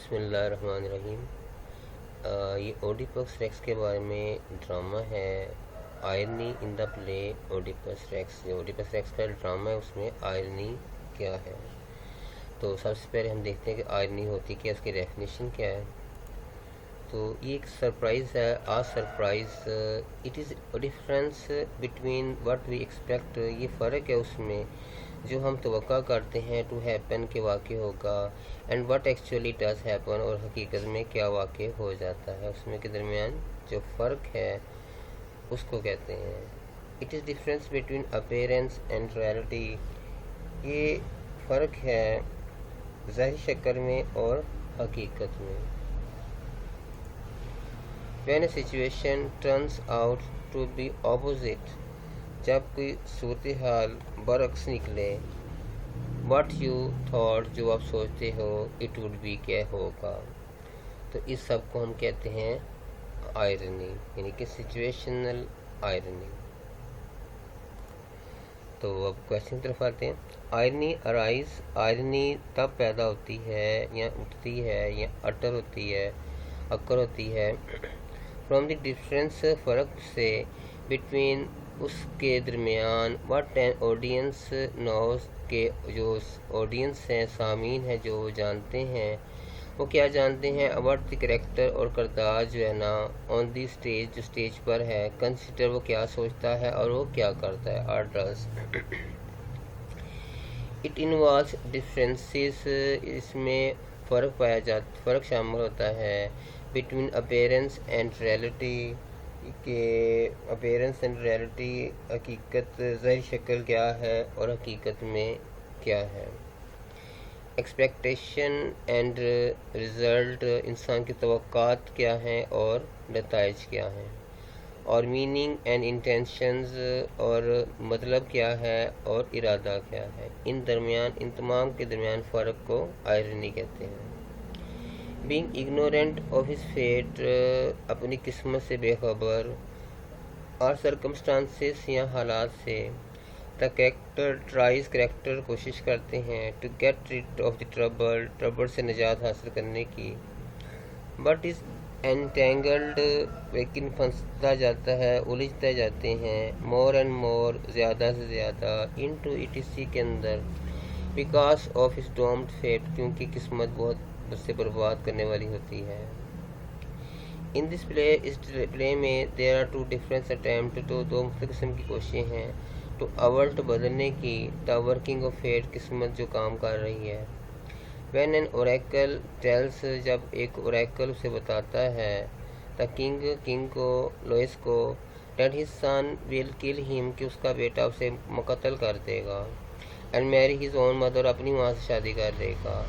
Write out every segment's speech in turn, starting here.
بسم اللہ الرحمن الرحیم۔ یہ اوڈیپس ریکس کے بارے میں ڈرامہ ہے آئرنی ان دا پلے اوڈیپس ریکس۔ جو اوڈیپس ریکس کا ڈرامہ ہے اس میں آئرنی کیا ہے، تو سب سے پہلے ہم دیکھتے ہیں کہ آئرنی ہوتی کیا، اس کی ڈیفینیشن کیا ہے۔ تو یہ ایک سرپرائز ہے، surprise it is difference between what we expect, یہ فرق ہے اس میں جو ہم توقع کرتے ہیں ٹو ہیپن کہ واقع ہوگا، and what actually does happen, اور حقیقت میں کیا واقع ہو جاتا ہے، اس میں کے درمیان جو فرق ہے اس کو کہتے ہیں it is difference between appearance and reality. یہ فرق ہے ظاہری شکل میں اور حقیقت میں۔ when a situation turns out to be opposite، جب کوئی صورتحال برعکس نکلے، what you thought، جو آپ سوچتے ہو، it would be، کیا ہوگا، تو اس سب کو ہم کہتے ہیں آئرنی، یعنی کہ سچویشنل آئرنی۔ تو اب کویشچن طرف آتے ہیں۔ آئرنی ارائز، آئرنی تب پیدا ہوتی ہے یا اٹھتی ہے یا اٹر ہوتی ہے، اکر ہوتی ہے، فرام دی ڈفرینس، فرق سے، بٹوین، اس کے درمیان، واٹ این آڈینس نوز، کے جو آڈینس ہیں، سامعین ہیں، جو جانتے ہیں، وہ کیا جانتے ہیں، اباؤٹ دی کریکٹر، اور کردار جو ہے نا، آن دی اسٹیج، جو اسٹیج پر ہے، کنسیڈر، وہ کیا سوچتا ہے اور وہ کیا کرتا ہے، آرڈرز۔ اٹ انوالوز ڈفرینسز، اس میں فرق شامل ہوتا ہے، بٹوین اپیرنس اینڈ ریئلٹی، کہ اپیرنس اینڈ ریئلٹی، حقیقت، ظاہری شکل کیا ہے اور حقیقت میں کیا ہے۔ ایکسپیکٹیشن اینڈ ریزلٹ، انسان کی توقعات کیا ہیں اور نتائج کیا ہیں، اور میننگ اینڈ انٹینشنز، اور مطلب کیا ہے اور ارادہ کیا ہے، ان تمام کے درمیان فرق کو آئرنی کہتے ہیں۔ Being ignorant of his fate, اپنی قسمت سے بے خبر، اور سرکمسٹانسز، یا حالات سے، دا کریکٹر ٹرائز، کریکٹر کوشش کرتے ہیں، to get rid of the trouble, trouble سے نجات حاصل کرنے کی، بٹ از انٹینگلڈ، لیکن پھنستا جاتا ہے، الجھتے جاتے ہیں، مور اینڈ مور، زیادہ سے زیادہ، انٹو اٹ، اسی کے اندر، because of his doomed fate, کیونکہ قسمت بہت سے برباد کرنے والی ہوتی ہے۔ ان دس پلے، اس پلے میں، there are two different attempt, تو دو مختلف قسم کی کوششیں ہیں، ٹو اولٹ، بدلنے کی، دا ورکنگ آف فیٹ، قسمت جو کام کر رہی ہے۔ وین این اوریکل ٹیلس، جب ایک اوریکل اسے بتاتا ہے، دا کنگ کو، لوئس کو، that his son will kill him, کہ اس کا بیٹا اسے قتل کر دے گا، and marry his own mother, اپنی ماں سے شادی کر لے گا۔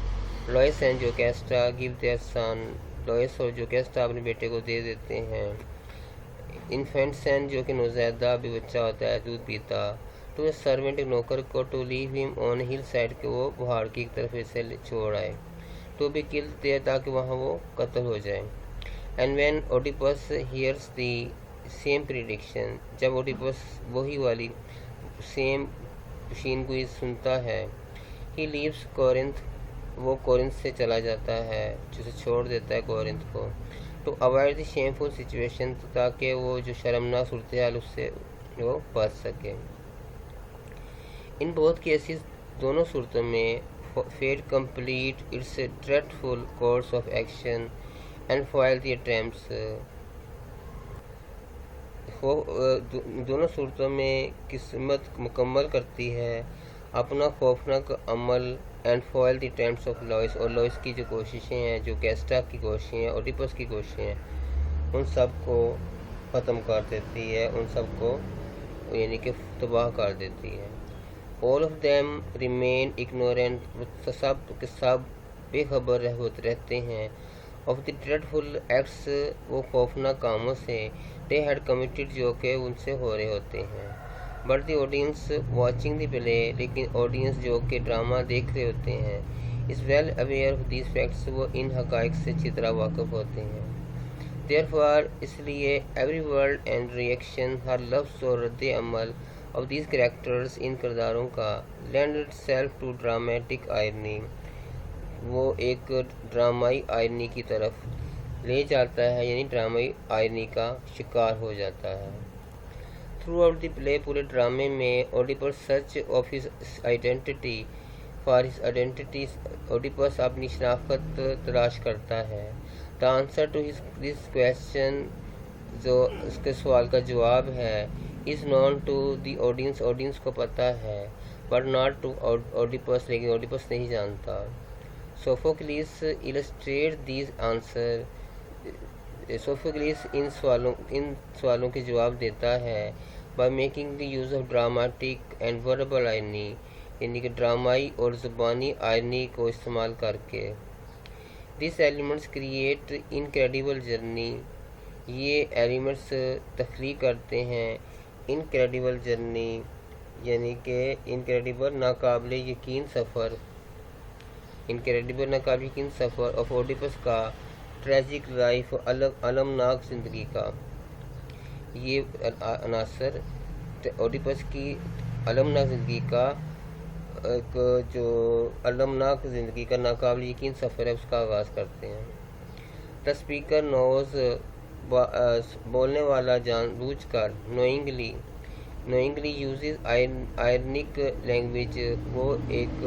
Laius and Jocasta gave their son, Laius اور جوکیسٹا اپنے بیٹے کو دے دیتے ہیں۔ انفینٹ سین، جو کہ نوزائیدہ ابھی بچہ ہوتا ہے، دودھ پیتا، ٹو اے سرونٹ، ایک نوکر کو، ٹو لیو ہم آن ہل سائڈ، کہ وہ پہاڑ کی ایک طرف اسے چھوڑ آئے، ٹو بی کلڈ دیئر، تاکہ وہاں وہ قتل ہو جائے۔ And when Oedipus hears the same prediction, جب اوڈیپس وہی والی سیم پیشین گوئی سنتا ہے، ہی لیوز کورنتھ، وہ کورنتھ سے چلا جاتا ہے، جسے چھوڑ دیتا ہے کورنتھ کو، to avoid the shameful situation, تاکہ وہ جو شرمناک صورتحال اس سے وہ بچ سکے۔ ان بہت کیسز، دونوں صورتوں میں، fate complete its dreadful course of action and foil the attempts, دونوں صورتوں میں قسمت مکمل کرتی ہے اپنا خوفناک عمل، and foil the attempts of Louis, اور لوئس کی جو کوششیں ہیں، جو کیسٹا کی کوششیں ہیں، اوڈیپس کی کوششیں ہیں، ان سب کو ختم کر دیتی ہے، ان سب کو یعنی کہ تباہ کر دیتی ہے۔ all of them remain ignorant، سب کے سب بے خبر رہتے ہیں، of the dreadful acts، وہ خوفناک کاموں سے، they had committed، جو کہ ان سے ہو رہے ہوتے ہیں۔ but the audience watching the play، لیکن آڈینس جو کہ ڈرامہ دیکھ رہے ہوتے ہیں، is well aware of these facts، وہ ان حقائق سے اچھی طرح واقف ہوتے ہیں۔ therefore، اس لیے، every word and reaction، ہر لفظ اور رد عمل، of these characters، ان کرداروں کا، lend itself to dramatic irony، وہ ایک ڈرامائی آئرنی کی طرف لے جاتا ہے، یعنی ڈرامائی آئرنی کا شکار ہو جاتا ہے۔ تھرو آؤٹ دی پلے، پورے ڈرامے میں Oedipus search of his identity for his identity, Oedipus اپنی شناخت تلاش کرتا ہے۔ The answer to this question, جو اس کے سوال کا جواب ہے، is known to the audience, audience کو پتہ ہے، بٹ ناٹ ٹو اوڈیپس، لیکن اوڈیپس نہیں جانتا۔ سوفوکلیس illustrate these answer، سوفوکلیس ان سوالوں کے جواب دیتا ہے by making the use of dramatic and verbal irony، یعنی کہ ڈرامائی اور زبانی آئرنی کو استعمال کر کے۔ These elements create incredible journey، یہ ایلیمنٹس تخلیق کرتے ہیں انکریڈیبل جرنی، یعنی کہ انکریڈیبل ناقابل یقین سفر، انکریڈیبل ناقابل یقین سفر آف اوڈیپس کا ٹریجک لائف، المناک زندگی کا۔ یہ عناصر اوڈیپس کی المناک زندگی کا، ایک جو المناک زندگی کا ناقابل یقین سفر ہے، اس کا آغاز کرتے ہیں۔ دا اسپیکر نوز، بولنے والا جان بوجھ کر، نوئنگلی یوزز آئرنک لینگویج، وہ ایک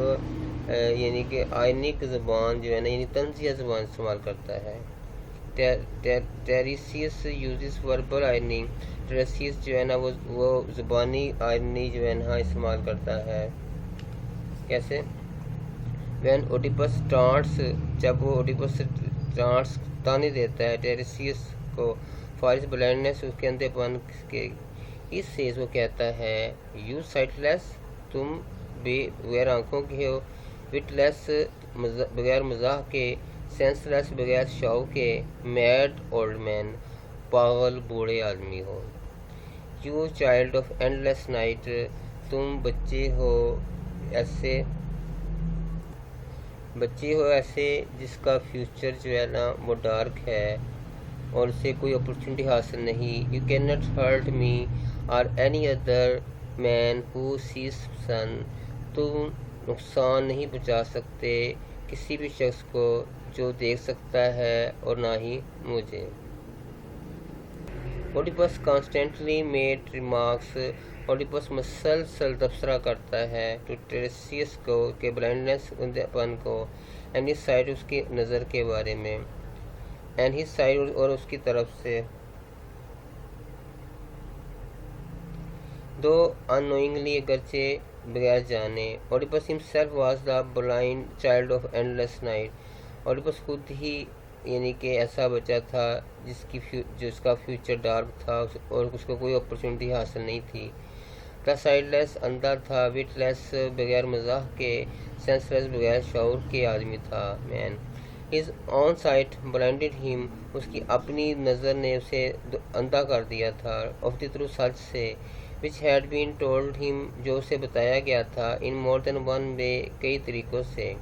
یعنی کہ آئرنک زبان جو ہے نا، یعنی طنزیہ زبان استعمال کرتا ہے۔ ٹیریسیس یوزز وربل آئرنی، ٹیریسیس جو ہے نا وہ زبانی آئرنی جو ہے نا استعمال کرتا ہے۔ کیسے؟ وین اوڈیپس ٹانٹس، جب وہ اوڈیپس ٹانٹس تانے دیتا ہے ٹیریسیس کو، فارس بلائنڈنس، اس کے اندھے پن کے، اس سے وہ کہتا ہے یو سائٹ لیس، تم بغیر آنکھوں کے ہو، وٹ لیس، بغیر مزاح کے، سینس لیس، بغیر شعور کے، میڈ اولڈ مین، پاگل بوڑھے آدمی ہو۔ You child of endless night, تم بچے ہو ایسے جس کا فیوچر جو ہے نا وہ ڈارک ہے اور اسے کوئی اپرچونٹی حاصل نہیں۔ You can not hurt me اور any other main who says سن، تم نقصان نہیں پہنچا سکتے کسی بھی شخص کو جو دیکھ سکتا ہے، اور نہ ہی مجھے۔ اوڈیپس کانسٹینٹلی میڈ ریمارکس، اوڈیپس مسلسل تبصرہ کرتا ہے ٹو ٹیریسیس کو کہ بلائنڈنس، اندھے پن کو، اینڈ ہز سائڈ، اس کی نظر کے بارے میں، اینڈ ہز سائڈ، اور اس کی طرف سے، دو انوئنگلی، اگرچہ بغیر جانے۔ Oedipus himself was the blind child of endless night, Oedipus خود ہی یعنی کہ ایسا بچہ تھا جس کا فیوچر ڈارک تھا اور اس کو کوئی اپرچونٹی حاصل نہیں تھی۔ دا سائڈ لیس، اندھا تھا، وٹ لیس، بغیر مزاح کے، سینس لیس، بغیر شعور کے آدمی تھا، مین۔ ہز اون سائٹ بلائنڈڈ ہم، اس کی اپنی نظر نے اسے اندھا کر دیا تھا، آف دی ٹروتھ، سچ سے، which had been told him، جو اسے بتایا گیا تھا، in more than one way، کئی طریقوں سے۔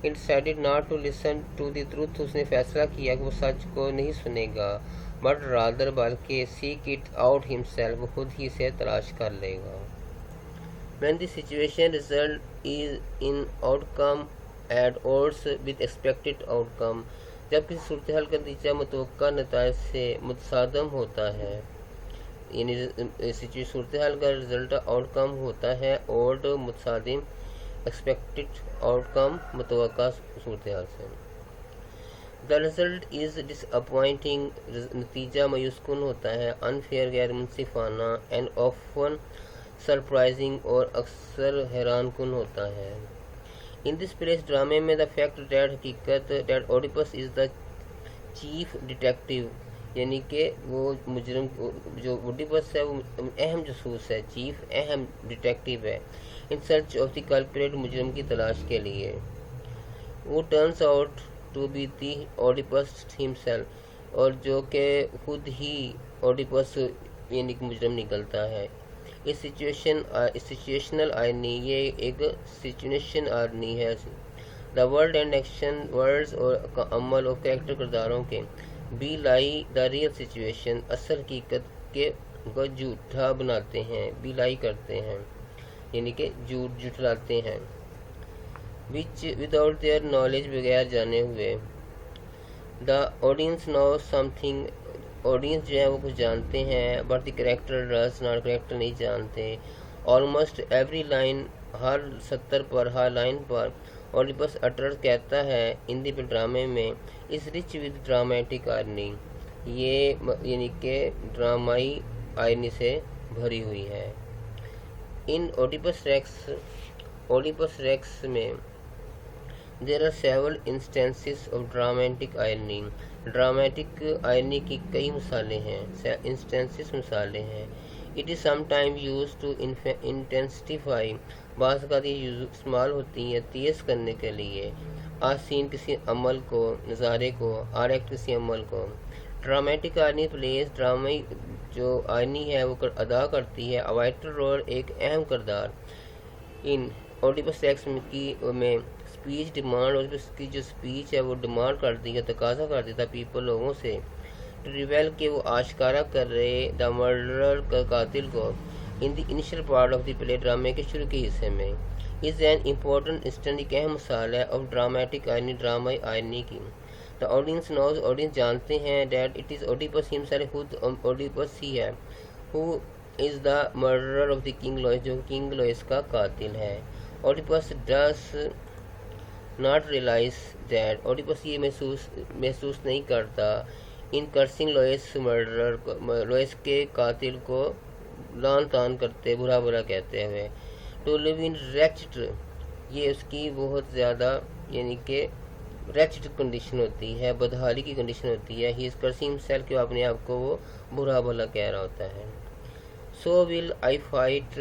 He decided not to listen to the truth، اس نے فیصلہ کیا کہ وہ سچ کو نہیں سنے گا، but rather، بلکہ seek it out himself، وہ خود ہی سے تلاش کر لے گا۔ When the situation result is in outcome at odds with expected outcome، جب کسی صورتحال کا نتیجہ متوقع نتائج سے متصادم ہوتا ہے، یعنی صورتحال کا رزلٹ آؤٹ کم ہوتا ہے اور متصادم ایکسپیکٹڈ آؤٹ کم متوقع صورتحال سے۔ دا رزلٹ از ڈس اپوائنٹنگ، نتیجہ مایوس کن ہوتا ہے، انفیئر، غیر منصفانہ، اینڈ آفن سرپرائزنگ، اور اکثر حیران کن ہوتا ہے۔ ان دس پلیس، ڈرامے میں، دا فیکٹ دیٹ، حقیقت، that Oedipus is the chief detective, یعنی کہ وہ مجرم، جو اوڈیپس ہے وہ اہم جاسوس ہے، چیف اہم ڈیٹیکٹیو ہے، in search of the culprit, مجرم کی تلاش کے لیے، وہ turns out to be the Oedipus himself, اور جو کہ خود ہی اوڈیپس یعنی کہ مجرم نکلتا ہے۔ سچویشنل آئرنی، یہ ایک سچویشن آئرنی ہے۔ The word and action, words اور عمل اور کریکٹر، کرداروں کے، بی لائی دا ریئل سچویشن، اصل حقیقت کو جھوٹا بناتے ہیں، بی لائی کرتے ہیں، یعنی کہ جھوٹلاتے ہیں۔ which without their knowledge بغیر جانے ہوئے. The audience knows something. audience جو ہے وہ کچھ جانتے ہیں, but the character does not. character نہیں جانتے. almost every line, ہر سطر پر, ہر لائن پر Oedipus utters کہتا ہے in the ڈرامے میں is rich with dramatic irony. یہ یعنی کہ ڈرامائی آئرنی سے بھری ہوئی ہے. ان Oedipus Rex میں there are several instances of dramatic irony. Dramatic irony کی کئی مثالیں ہیں, instances مثالیں ہیں. It is sometimes used to intensify. بعض اوقات یہ استعمال ہوتی ہیں تیز کرنے کے لیے. سین کسی عمل کو, نظارے کو, ایکٹ کسی عمل کو. ڈرامیٹک آئرنی پلیز, ڈرامائی جو آئرنی ہے وہ ادا کرتی ہے وائٹل رول, ایک اہم کردار. ان Oedipus Rex میں اسپیچ ڈیمانڈ, اور اس کی جو اسپیچ ہے وہ ڈیمانڈ کرتی ہے, تقاضا کرتی تھا پیپل لوگوں سے ٹو ریویل کہ وہ آشکارا کر رہے دا مرڈرر کا قاتل کو in the initial part of the play, ڈرامے کے شروع کے حصے میں. از این امپورٹنٹ انسٹنٹ, ایک اہم مثال ہے آف ڈرامیٹک آئرنی, ڈرامائی آئرنی کی. دا آڈینس نوز, آڈینس جانتے ہیں that it is Oedipus himself, خود Oedipus ہی ہے, who is the murderer of the King Louis, جو کنگ لوئس کا قاتل ہے. Oedipus does not realize that, Oedipus یہ محسوس نہیں کرتا in cursing Louis murderer, Louis کے قاتل کو لان تان کرتے, برا برا کہتے ہوئے. to live in wretched, یہ اس کی بہت زیادہ یعنی کہ wretched کنڈیشن ہوتی ہے, بدحالی کی کنڈیشن ہوتی ہے. he is cursing himself, کہ اپنے آپ کو وہ برا بھلا کہہ رہا ہوتا ہے. so will I fight,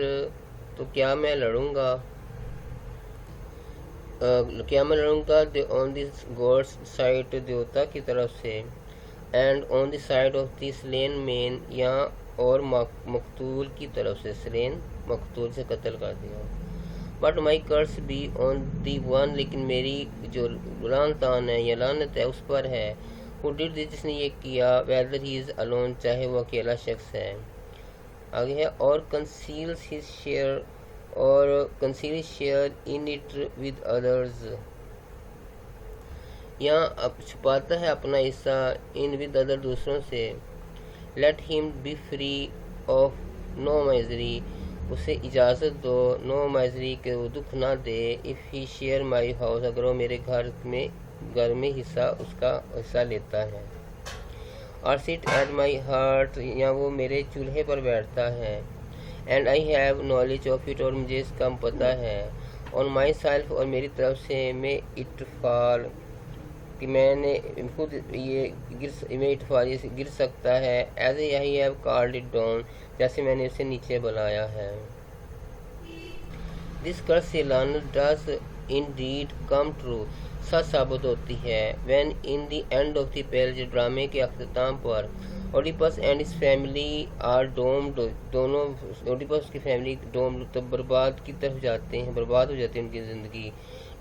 تو کیا میں لڑوں گا, on the god's side, دیوتا کی طرف سے, and on the side of the slain man, یا اور مقتول کی طرف سے, slain مقتول سے قتل کر دیا. but my curse be on the one, لیکن میری جو لعن طعن ہے یا لعنت ہے اس پر ہے, who did this, جس نے یہ کیا, whether he is alone, چاہے وہ اکیلا شخص ہے. آگے ہے اور conceals his share, اور conceal his share in it with others, یہاں چھپاتا ہے اپنا حصہ in with other, دوسروں سے. let him be free of no misery, اسے اجازت دو no misery کہ وہ دکھ نہ دے, if he share my house, اگر وہ میرے گھر میں حصہ, اس کا حصہ لیتا ہے. or sit at my heart, یا وہ میرے چولہے پر بیٹھتا ہے. and I have knowledge of it, اور مجھے اس کا پتہ ہے. on myself, اور میری طرف سے, میں اٹفال, کہ میں نے خود یہ میں اٹفال یہ گر سکتا ہے. as I have called it down, جیسے میں نے اسے نیچے بلایا ہے. this curse, یہ لعنت, does indeed come true, سچ ثابت ہوتی ہے. when in the end of the play, جو ڈرامے کے اختتام پر, Oedipus and his family are doomed, دونوں Oedipus کی فیملی doomed, برباد کی طرف جاتے ہیں, برباد ہو جاتی ہے ان کی زندگی.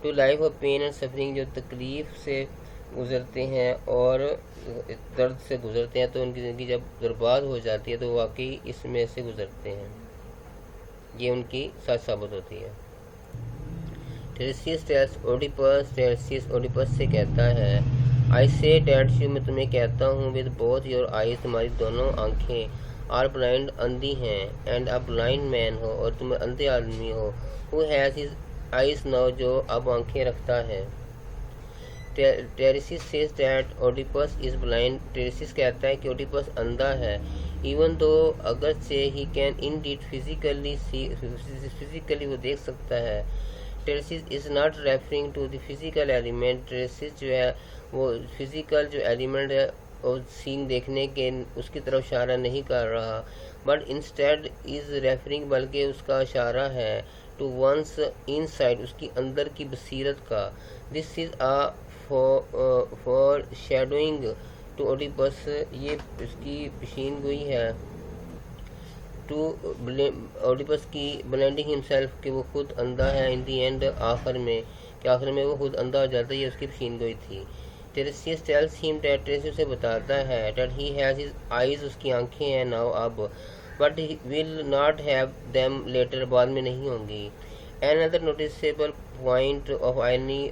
to life of pain and suffering, جو تکلیف سے گزرتے ہیں اور درد سے گزرتے ہیں, تو ان کی زندگی جب برباد ہو جاتی ہے تو واقعی اس میں سے گزرتے ہیں. یہ ان کی سچ ثابت ہوتی ہے. Tiresias tells Oedipus, Tiresias Oedipus سے کہتا ہے, I say that you, میں تمہیں کہتا ہوں, with both your eyes, تمہاری دونوں آنکھیں, are blind, اندھی ہیں, and a blind man ہو, اور تم اندھے آدمی ہو, who has his eyes now, جو اب آنکھیں رکھتا ہے. Tiresias says that Oedipus is blind, Tiresias کہتا ہے کہ Oedipus اندھا ہے, even though اگرچہ he can indeed physically see, physically وہ دیکھ سکتا ہے. Tiresias is not referring to the physical element, Tiresias جو ہے وہ فزیکل جو ایلیمنٹ ہے اور سین دیکھنے کے اس کی طرف اشارہ نہیں کر رہا, but instead is referring, بلکہ اس کا اشارہ ہے to one's inside, اس کی اندر کی بصیرت کا. this is a foreshadowing to Oedipus, یہ اس کی پیشین گوئی ہے to Oedipus کی blinding himself, کہ وہ خود اندھا ہے, in the end, آخر میں, کہ آخر میں وہ خود اندھا ہو جاتا ہے, یہ اس کی پیشین گوئی تھی. Tiresias tells him that, Tiresias سے بتاتا ہے that he has his eyes, اس کی آنکھیں ہیں now اب, but he will not have them later, بعد میں نہیں ہوں گی. Another noticeable point of irony,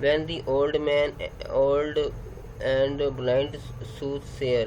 When the old and blind soothsayer,